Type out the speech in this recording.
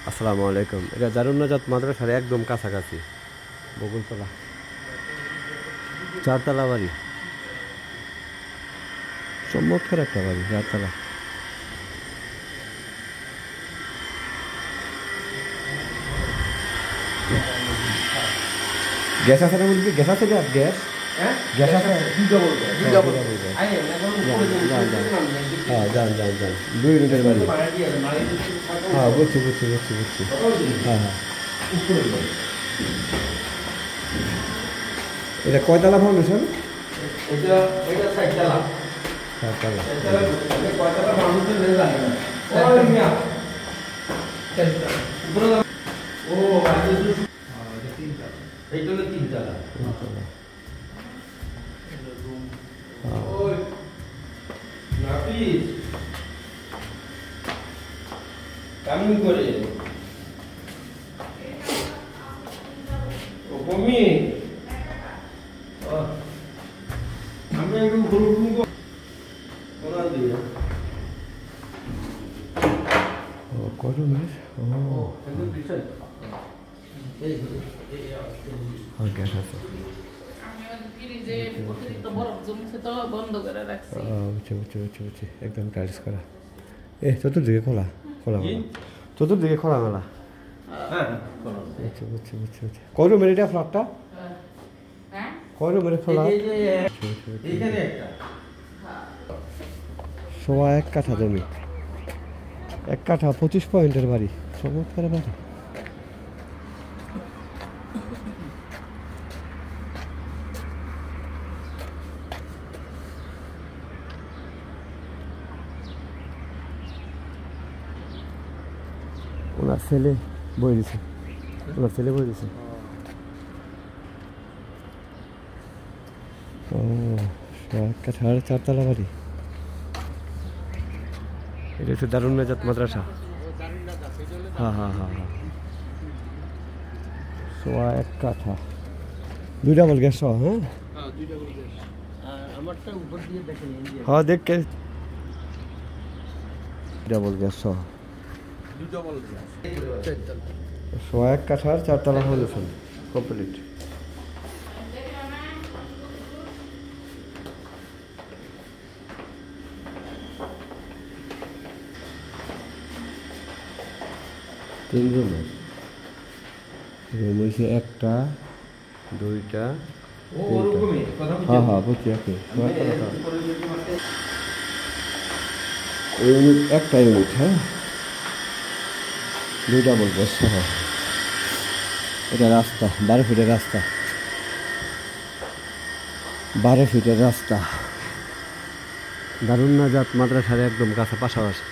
আসসালামু আলাইকুম। এটা দারুন্নাজাত মাদ্রাসার একদম কাছাকাছি বকুলতলা, চারতলা বাড়ি। চমৎকার একটা বাড়ি, চারতলা। গ্যাস আছে না বলবি? গ্যাস আছে? গ্যাস গ্যাস আছে? হ্যাঁ, যান যান যান, 2 ইউনিটের বাড়ি। হ্যাঁ, বুঝছি বুঝছি বুঝছি বুঝছি। হ্যাঁ হ্যাঁ, এটা কয়তলা ফাউন্ডেশন? চারতলা। কেমন করে আমি একটু কত মিনিট? গ্যাস আছে। বুঝছি, একদম টাইলস করা। চতুর্দিকে খোলা খোলা মেলা, চতুর্দিকে খোলা মেলা। বুঝছি। কয় রুমের এটা ফ্ল্যাটটা? কয় রুমের ফ্ল্যাট? 1 কাঠা জমি, 1 কাঠা 25 পয়েন্টের বাড়ি। চমৎকার বাড়ি। ওনার ছেলে বই দিছে, ও 1 কাঠা 4তলা বাড়ি। এটা হচ্ছে দারুন্নাজাত মাদ্রাসা। হ্যাঁ, 1 কাঠা, 2 ডাবল গ্যাস সহ। হ্যাঁ দেখে ডাবল গ্যাস সহ 1 কাঠার 4তলা ফাউন্ডেশন কমপ্লিট। তিন রুমের রুম হয়েছে 1টা 2টা 3টা। হ্যাঁ বুঝছি। ইউনিট 1টা ইউনিট। হ্যাঁ, 2 ডাবল গ্যাস সহ। এটা রাস্তা 12 ফিটের রাস্তা, 12 ফিটের রাস্তা। দারুন্নাজাত মাদ্রাসার একদম কাছে পাশাপাশি।